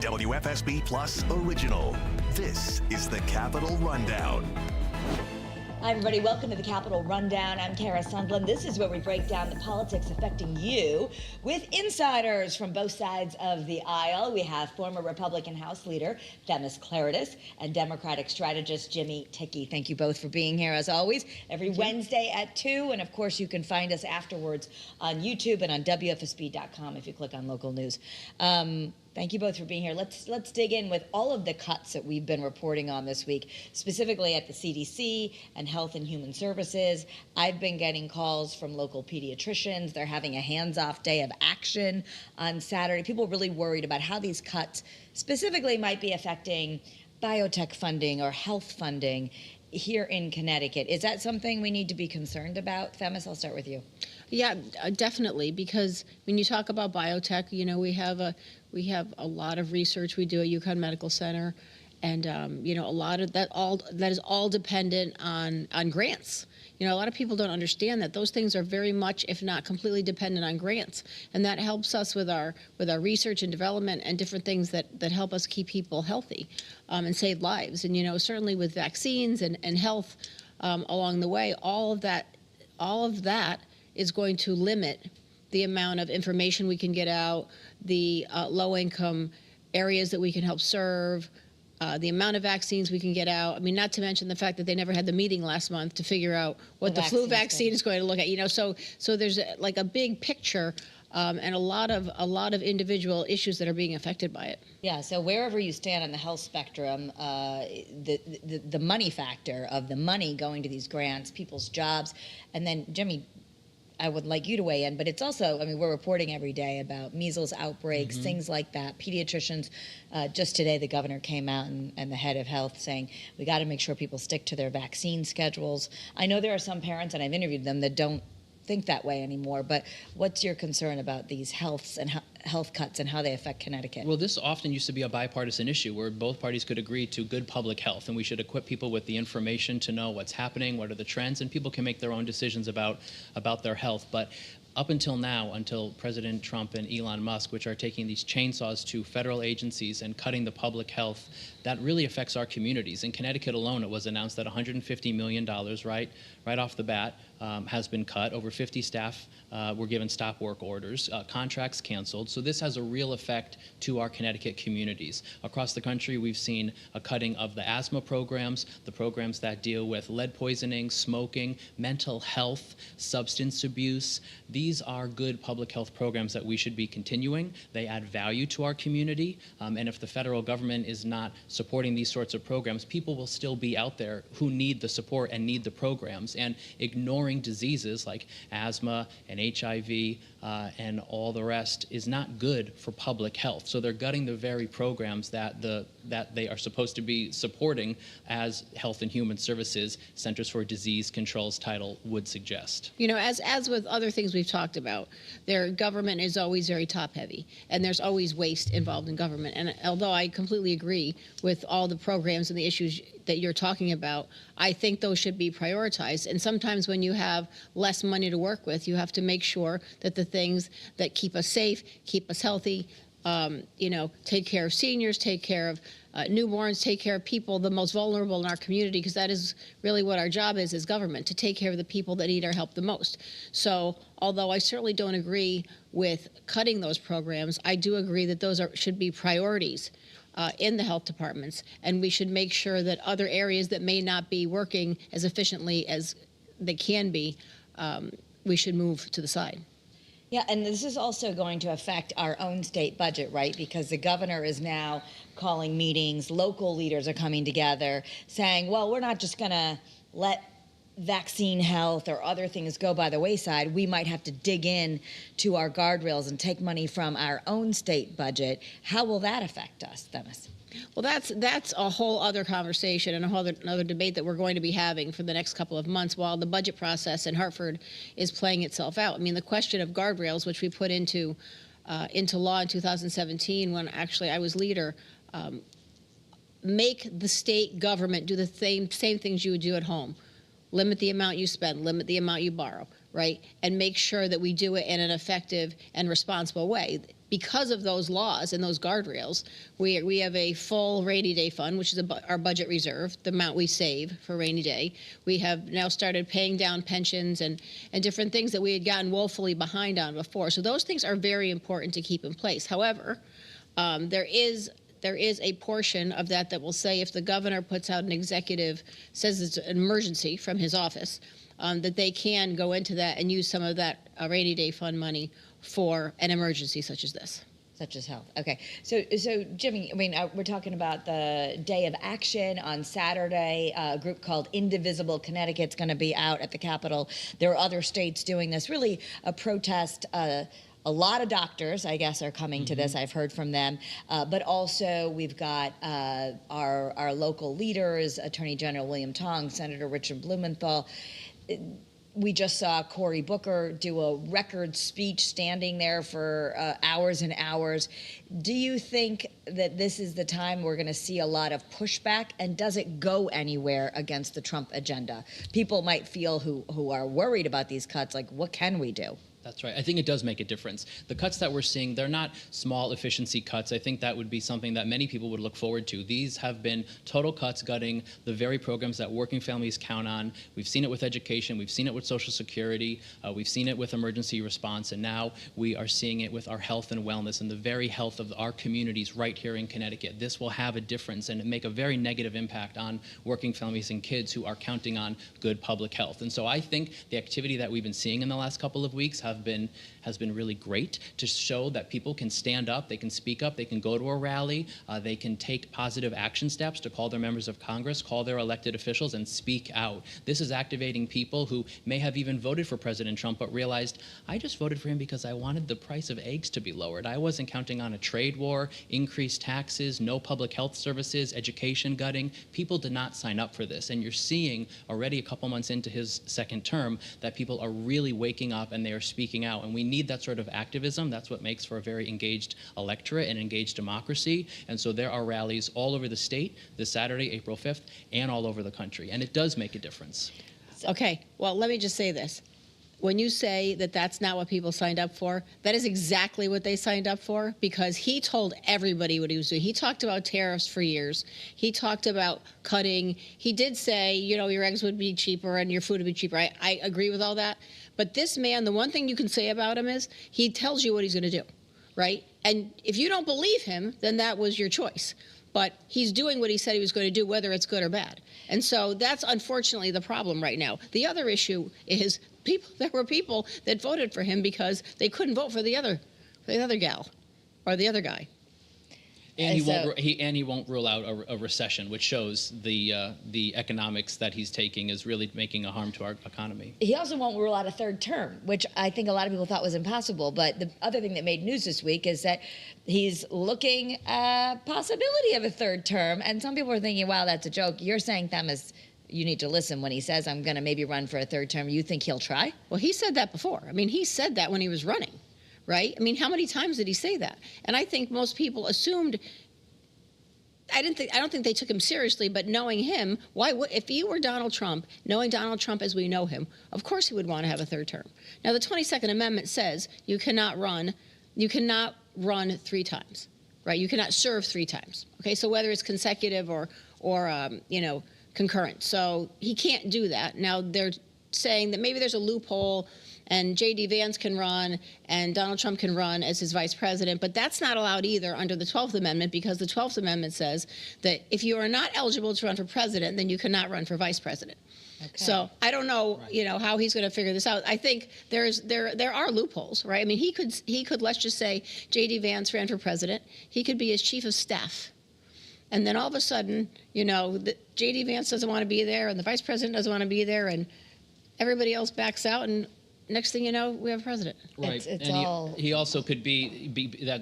WFSB Plus Original. This is the Capitol Rundown. Hi, everybody. Welcome to the Capitol Rundown. I'm Kara Sundlin. This is where we break down the politics affecting you with insiders from both sides of the aisle. We have former Republican House Leader Themis Klarides and Democratic strategist Jimmy Tickey. Thank you both for being here, as always, every Wednesday at 2. And, of course, you can find us afterwards on YouTube and on WFSB.com if you click on local news. Thank you both for being here. Let's dig in with all of the cuts that we've been reporting on this week, specifically at the CDC and Health and Human Services. I've been getting calls from local pediatricians. They're having a hands-off day of action on Saturday. People are really worried about how these cuts specifically might be affecting biotech funding or health funding here in Connecticut. Is that something we need to be concerned about? Themis, I'll start with you. Yeah, definitely, because when you talk about biotech, you know, we have a lot of research we do at UConn Medical Center, and you know, a lot of that is all dependent on grants. You know, a lot of people don't understand that those things are very much, if not completely, dependent on grants, and that helps us with our research and development and different things that help us keep people healthy and save lives. And you know, certainly with vaccines and health along the way, all of that is going to limit the amount of information we can get out, the low-income areas that we can help serve, the amount of vaccines we can get out. I mean, not to mention the fact that they never had the meeting last month to figure out what the flu vaccine is going to look at. You know, so there's like a big picture and a lot of individual issues that are being affected by it. Yeah. So wherever you stand on the health spectrum, the money factor of the money going to these grants, people's jobs, and then Jimmy, I would like you to weigh in, but it's also, I mean, we're reporting every day about measles outbreaks, things like that. Pediatricians, just today, the governor came out and the head of health saying, we got to make sure people stick to their vaccine schedules. I know there are some parents, and I've interviewed them, that don't think that way anymore, but what's your concern about these health cuts and how they affect Connecticut? Well, this often used to be a bipartisan issue where both parties could agree to good public health, and we should equip people with the information to know what's happening, what are the trends, and people can make their own decisions about their health. But up until now, until President Trump and Elon Musk, which are taking these chainsaws to federal agencies and cutting the public health, that really affects our communities. In Connecticut alone, it was announced that $150 million, right off the bat, has been cut. Over 50 staff were given stop work orders, contracts canceled. So this has a real effect to our Connecticut communities. Across the country, we've seen a cutting of the asthma programs, the programs that deal with lead poisoning, smoking, mental health, substance abuse. These are good public health programs that we should be continuing. They add value to our community, and if the federal government is not supporting these sorts of programs, people will still be out there who need the support and need the programs, and ignoring diseases like asthma and HIV and all the rest is not good for public health. So they're gutting the very programs that they are supposed to be supporting, as Health and Human Services, Centers for Disease Control's title would suggest. You know, as with other things we've talked about, their government is always very top-heavy, and there's always waste involved in government. And although I completely agree with all the programs and the issues that you're talking about, I think those should be prioritized. And sometimes when you have less money to work with, you have to make sure that the things that keep us safe, keep us healthy, you know, take care of seniors, take care of newborns, take care of people, the most vulnerable in our community, because that is really what our job is as government, to take care of the people that need our help the most. So although I certainly don't agree with cutting those programs, I do agree that those should be priorities in the health departments, and we should make sure that other areas that may not be working as efficiently as they can be, we should move to the side. Yeah, and this is also going to affect our own state budget, right? Because the governor is now calling meetings, local leaders are coming together saying, well, we're not just going to let vaccine health or other things go by the wayside. We might have to dig in to our guardrails and take money from our own state budget. How will that affect us, Themis? Well, that's a whole other conversation and another debate that we're going to be having for the next couple of months while the budget process in Hartford is playing itself out. I mean, the question of guardrails, which we put into law in 2017 when actually I was leader, make the state government do the same things you would do at home. Limit the amount you spend, limit the amount you borrow, right? And make sure that we do it in an effective and responsible way. because of those laws and those guardrails, we have a full rainy day fund, which is our budget reserve, the amount we save for rainy day. We have now started paying down pensions and different things that we had gotten woefully behind on before. So those things are very important to keep in place. However, there is a portion of that will say if the governor puts out an executive, says it's an emergency from his office, that they can go into that and use some of that rainy day fund money for an emergency such as this. Such as health. Okay. So Jimmy, I mean, we're talking about the day of action on Saturday. A group called Indivisible Connecticut's going to be out at the Capitol. There are other states doing this. Really a protest. A lot of doctors, I guess, are coming to this. I've heard from them. But also we've got our local leaders, Attorney General William Tong, Senator Richard Blumenthal. We just saw Cory Booker do a record speech standing there for hours and hours. Do you think that this is the time we're going to see a lot of pushback? And does it go anywhere against the Trump agenda? People might feel who are worried about these cuts, like, what can we do? That's right. I think it does make a difference. The cuts that we're seeing, they're not small efficiency cuts. I think that would be something that many people would look forward to. These have been total cuts gutting the very programs that working families count on. We've seen it with education. We've seen it with Social Security. We've seen it with emergency response. And now we are seeing it with our health and wellness and the very health of our communities right here in Connecticut. This will have a difference and make a very negative impact on working families and kids who are counting on good public health. And so I think the activity that we've been seeing in the last couple of weeks has been really great to show that people can stand up, they can speak up, they can go to a rally, they can take positive action steps to call their members of Congress, call their elected officials, and speak out. This is activating people who may have even voted for President Trump but realized, I just voted for him because I wanted the price of eggs to be lowered. I wasn't counting on a trade war, increased taxes, no public health services, education gutting. People did not sign up for this. And you're seeing already a couple months into his second term that people are really waking up and they are speaking out. And we need that sort of activism. That's what makes for a very engaged electorate and engaged democracy. And so there are rallies all over the state this Saturday, April 5th, and all over the country. And it does make a difference. Okay, well, let me just say this. When you say that that's not what people signed up for, that is exactly what they signed up for, because he told everybody what he was doing. He talked about tariffs for years. He talked about cutting. He did say, you know, your eggs would be cheaper and your food would be cheaper. I agree with all that. But this man, the one thing you can say about him is he tells you what he's going to do, right? And if you don't believe him, then that was your choice. But he's doing what he said he was going to do, whether it's good or bad. And so that's unfortunately the problem right now. The other issue is there were people that voted for him because they couldn't vote for the other gal or the other guy. And he won't rule out a recession, which shows the economics that he's taking is really making a harm to our economy. He also won't rule out a third term, which I think a lot of people thought was impossible. But the other thing that made news this week is that he's looking at possibility of a third term. And some people are thinking, wow, that's a joke. You're saying, Themis, you need to listen when he says, I'm going to maybe run for a third term. You think he'll try? Well, he said that before. I mean, he said that when he was running. Right? I mean, how many times did he say that? And I think most people assumed. I don't think they took him seriously. But knowing him, if you were Donald Trump, knowing Donald Trump as we know him, of course he would want to have a third term. Now, the 22nd Amendment says you cannot run 3 times, right? You cannot serve 3 times. Okay, so whether it's consecutive or concurrent, so he can't do that. Now they're saying that maybe there's a loophole and J.D. Vance can run and Donald Trump can run as his vice president, but that's not allowed either under the 12th Amendment, because the 12th Amendment says that if you are not eligible to run for president, then you cannot run for vice president. Okay. So I don't know, how he's going to figure this out. I think there are loopholes, right? I mean, he could let's just say J.D. Vance ran for president. He could be his chief of staff. And then all of a sudden, J.D. Vance doesn't want to be there and the vice president doesn't want to be there and everybody else backs out, and next thing you know, we have a president. Right, he also could be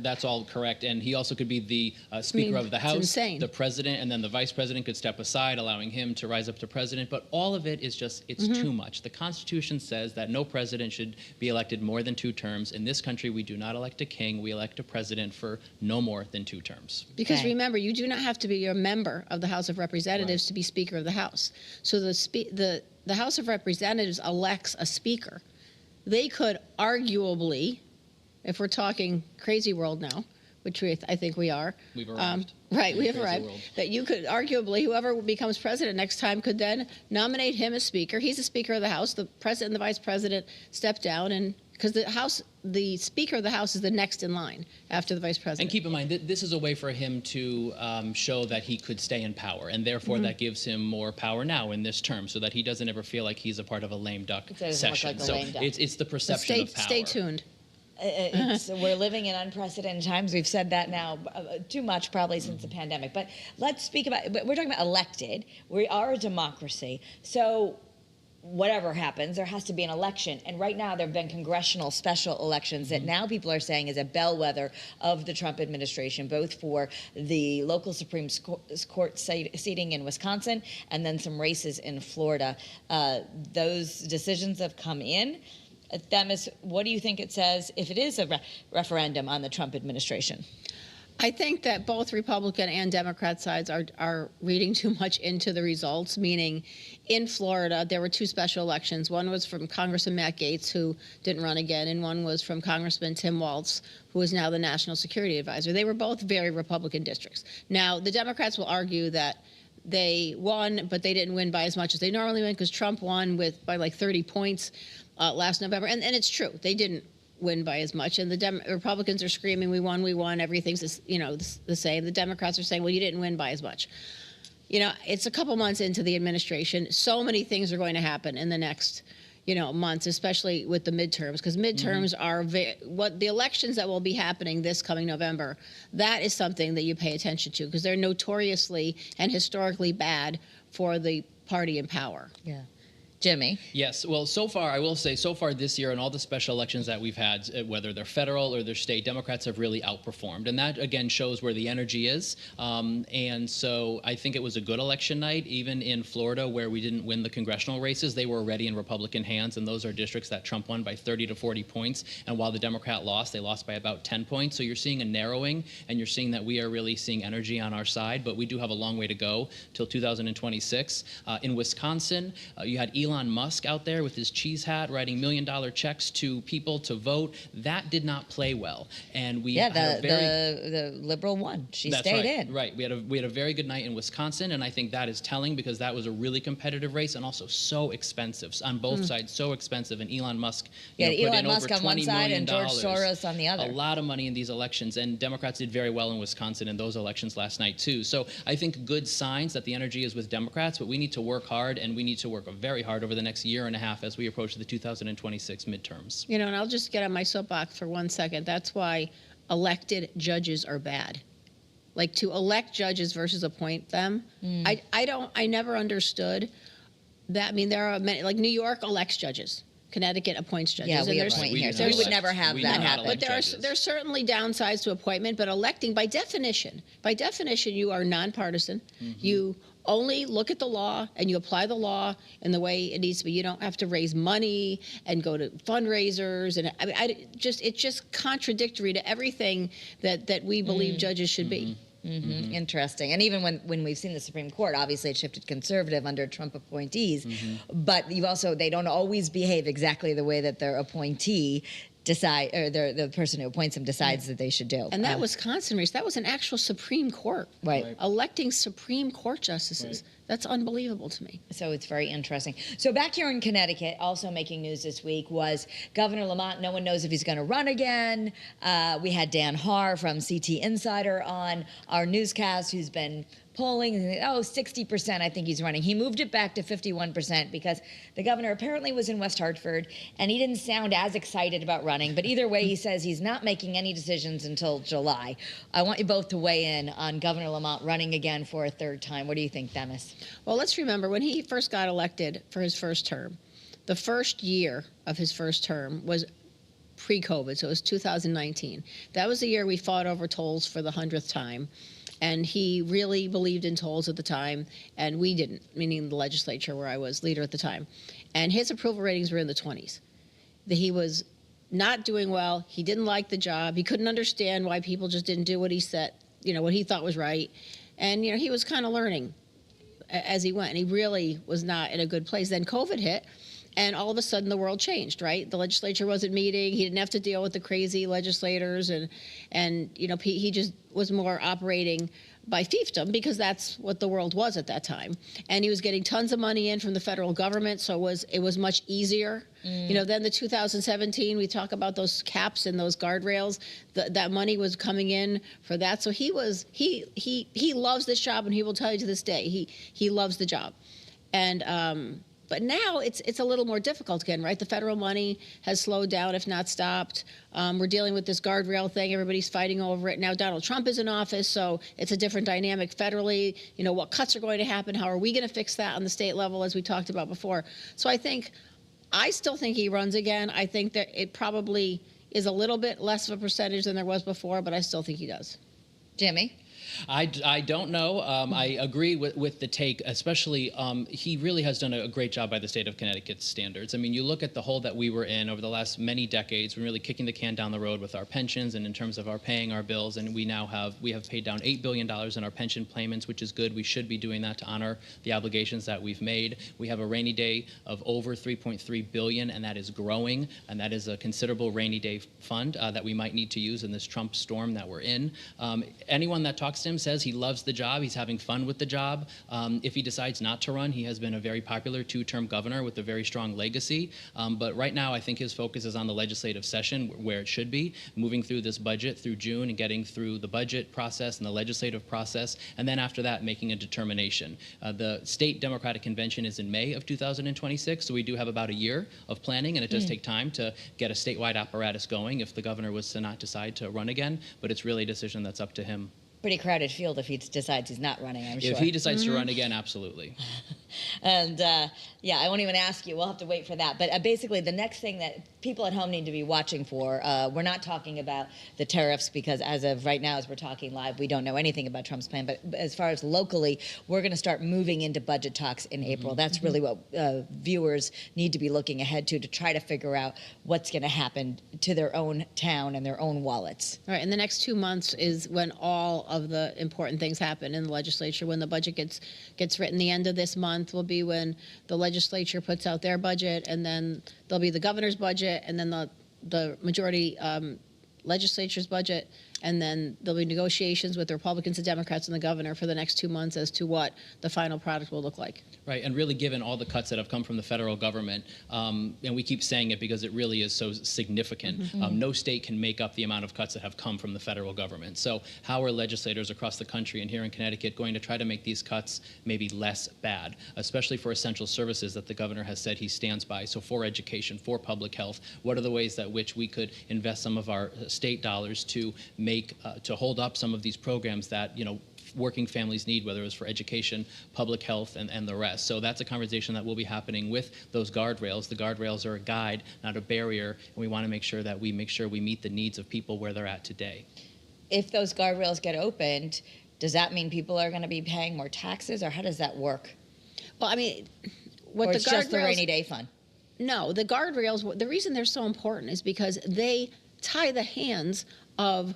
that's all correct, and he also could be the Speaker of the House, the President, and then the Vice President could step aside, allowing him to rise up to President. But all of it is just, it's too much. The Constitution says that no president should be elected more than 2 terms. In this country, we do not elect a king. We elect a president for no more than 2 terms. Because remember, you do not have to be a member of the House of Representatives to be Speaker of the House. So the House of Representatives elects a Speaker. They could arguably, if we're talking crazy world now, which I think we are. We've arrived. Right, we have Crazy arrived. world. That you could arguably, whoever becomes president next time could then nominate him as Speaker. He's the Speaker of the House. The President and the Vice President step down, and because the Speaker of the House is the next in line after the Vice President. And keep in mind, this is a way for him to show that he could stay in power, and therefore that gives him more power now in this term, so that he doesn't ever feel like he's a part of a lame duck session. Like a lame duck. It's the perception of power. Stay tuned. We're living in unprecedented times. We've said that now too much, probably since the pandemic. But let's speak about. We're talking about elected. We are a democracy, so whatever happens, there has to be an election. And right now, there have been congressional special elections that now people are saying is a bellwether of the Trump administration, both for the local Supreme Court seating in Wisconsin and then some races in Florida. Those decisions have come in. Themis, what do you think it says if it is a referendum on the Trump administration? I think that both Republican and Democrat sides are reading too much into the results, meaning in Florida, there were two special elections. One was from Congressman Matt Gaetz, who didn't run again, and one was from Congressman Tim Walz, who is now the National Security Advisor. They were both very Republican districts. Now, the Democrats will argue that they won, but they didn't win by as much as they normally win, because Trump won by like 30 points last November. And it's true. They didn't win by as much. And the Republicans are screaming, we won, everything's the same. The Democrats are saying, well, you didn't win by as much. It's a couple months into the administration. So many things are going to happen in the next months, especially with the midterms, because midterms are what the elections that will be happening this coming November. That is something that you pay attention to, because they're notoriously and historically bad for the party in power. Yeah. Jimmy? Yes. Well, so far, I will say, so far this year, in all the special elections that we've had, whether they're federal or they're state, Democrats have really outperformed. And that, again, shows where the energy is. And so I think it was a good election night. Even in Florida, where we didn't win the congressional races, they were already in Republican hands. And those are districts that Trump won by 30 to 40 points. And while the Democrat lost, they lost by about 10 points. So you're seeing a narrowing, and you're seeing that we are really seeing energy on our side. But we do have a long way to go till 2026. In Wisconsin, you had Elon Musk out there with his cheese hat writing $1 million checks to people to vote. That did not play well, and we the liberal won. She stayed in. Right. We had a very good night in Wisconsin, and I think that is telling, because that was a really competitive race and also so expensive on both sides, so expensive. And Elon Musk, put Elon in Musk over on one $20 side million, and George Soros on the other. A lot of money in these elections, and Democrats did very well in Wisconsin in those elections last night too. So I think good signs that the energy is with Democrats, but we need to work hard, and we need to work very hard over the next year and a half as we approach the 2026 midterms. And I'll just get on my soapbox for 1 second. That's why elected judges are bad. Like, to elect judges versus appoint them. I never understood that. I mean, there are many, like New York elects judges. Connecticut appoints judges. Yeah, we and appoint here. So we would never have that happen. But there's certainly downsides to appointment, but electing, by definition, you are nonpartisan. You only look at the law and you apply the law in the way it needs to be. You don't have to raise money and go to fundraisers, and it's just contradictory to everything that we believe judges should be. Interesting. And even when we've seen the Supreme Court, obviously it shifted conservative under Trump appointees, but they don't always behave exactly the way that their appointee the person who appoints them decides that they should do. And that Wisconsin race, that was an actual Supreme Court. Right. Electing Supreme Court justices. Right. That's unbelievable to me. So it's very interesting. So back here in Connecticut, also making news this week was Governor Lamont. No one knows if he's going to run again. We had Dan Haar from CT Insider on our newscast, who's been polling, 60%, I think he's running. He moved it back to 51% because the governor apparently was in West Hartford, and he didn't sound as excited about running. But either way, he says he's not making any decisions until July. I want you both to weigh in on Governor Lamont running again for a third time. What do you think, Themis? Well, let's remember, when he first got elected for his first term, the first year of his first term was pre-COVID, so it was 2019. That was the year we fought over tolls for the 100th time. And he really believed in tolls at the time, and we didn't, meaning the legislature where I was leader at the time. And his approval ratings were in the 20s. He was not doing well. He didn't like the job. He couldn't understand why people just didn't do what he said, what he thought was right. And, he was kind of learning as he went. And he really was not in a good place. Then COVID hit, And all of a sudden, the world changed, right? The legislature wasn't meeting. He didn't have to deal with the crazy legislators, and he just was more operating by fiefdom, because that's what the world was at that time. And he was getting tons of money in from the federal government, so it was much easier. Then the 2017, we talk about those caps and those guardrails. That money was coming in for that. So he loves this job, and he will tell you to this day he loves the job. And but now it's a little more difficult again, right? The federal money has slowed down, if not stopped. We're dealing with this guardrail thing. Everybody's fighting over it. Now Donald Trump is in office, so it's a different dynamic federally. What cuts are going to happen? How are we going to fix that on the state level, as we talked about before? So I still think he runs again. I think that it probably is a little bit less of a percentage than there was before, but I still think he does. Jimmy? I don't know. I agree with the take, especially he really has done a great job by the state of Connecticut's standards. I mean, you look at the hole that we were in over the last many decades. We're really kicking the can down the road with our pensions and in terms of our paying our bills. And we now have paid down $8 billion in our pension payments, which is good. We should be doing that to honor the obligations that we've made. We have a rainy day of over $3.3 billion, and that is growing. And that is a considerable rainy day fund that we might need to use in this Trump storm that we're in. Anyone that talks to him says he loves the job. He's having fun with the job. If he decides not to run, he has been a very popular two-term governor with a very strong legacy. But right now, I think his focus is on the legislative session, where it should be, moving through this budget through June and getting through the budget process and the legislative process, and then after that, making a determination. The state Democratic Convention is in May of 2026, so we do have about a year of planning, and it does take time to get a statewide apparatus going if the governor was to not decide to run again, but it's really a decision that's up to him. Pretty crowded field if he decides he's not running, I'm sure. If he decides to run again, absolutely. And yeah, I won't even ask you. We'll have to wait for that. But basically, the next thing that people at home need to be watching for, we're not talking about the tariffs, because as of right now, as we're talking live, we don't know anything about Trump's plan. But as far as locally, we're going to start moving into budget talks in April. That's really what viewers need to be looking ahead to try to figure out what's going to happen to their own town and their own wallets. All right, and the next 2 months is when all of the important things happen in the legislature. When the budget gets written, the end of this month will be when the legislature puts out their budget, and then there'll be the governor's budget, and then the majority legislature's budget, and then there'll be negotiations with the Republicans and Democrats and the governor for the next 2 months as to what the final product will look like. Right, and really given all the cuts that have come from the federal government, and we keep saying it because it really is so significant, no state can make up the amount of cuts that have come from the federal government. So how are legislators across the country and here in Connecticut going to try to make these cuts maybe less bad, especially for essential services that the governor has said he stands by? So for education, for public health, what are the ways that which we could invest some of our state dollars to make, to hold up some of these programs that, working families need, whether it's for education, public health, and the rest. So that's a conversation that will be happening with those guardrails. The guardrails are a guide, not a barrier, and we want to make sure that we meet the needs of people where they're at today. If those guardrails get opened, does that mean people are going to be paying more taxes, or how does that work? Well, I mean, or it's just the rainy day fund? No, the guardrails, the reason they're so important is because they tie the hands of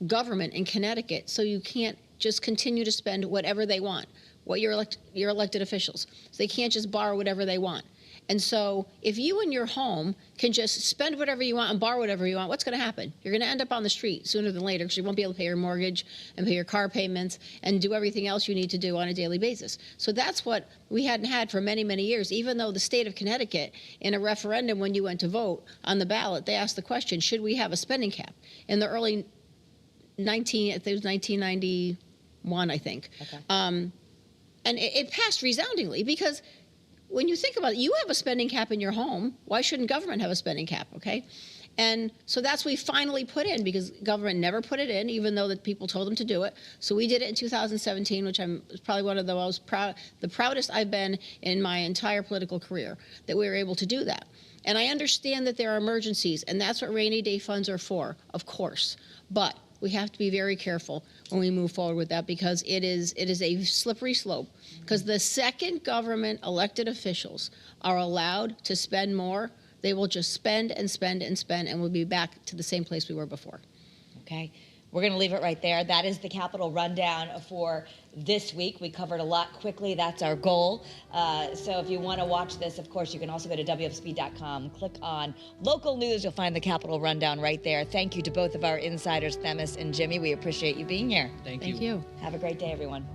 government in Connecticut, so you can't just continue to spend whatever they want, what your elected officials. So they can't just borrow whatever they want. And so if you in your home can just spend whatever you want and borrow whatever you want, what's going to happen? You're going to end up on the street sooner than later, because you won't be able to pay your mortgage and pay your car payments and do everything else you need to do on a daily basis. So that's what we hadn't had for many, many years, even though the state of Connecticut, in a referendum when you went to vote on the ballot, they asked the question, should we have a spending cap? In the early 1991, I think. Okay. And it passed resoundingly, because when you think about it, you have a spending cap in your home. Why shouldn't government have a spending cap, okay? And so that's what we finally put in, because government never put it in, even though that people told them to do it. So we did it in 2017, which I'm probably one of the most the proudest I've been in my entire political career, that we were able to do that. And I understand that there are emergencies, and that's what rainy day funds are for, of course. But we have to be very careful when we move forward with that, because it is a slippery slope. Because the second government elected officials are allowed to spend more, they will just spend and spend and spend, and we'll be back to the same place we were before. Okay. We're going to leave it right there. That is the Capitol Rundown for this week. We covered a lot quickly. That's our goal. So if you want to watch this, of course, you can also go to WFSB.com, click on local news. You'll find the Capitol Rundown right there. Thank you to both of our insiders, Themis and Jimmy. We appreciate you being here. Thank Thank you. you. Have a great day, everyone.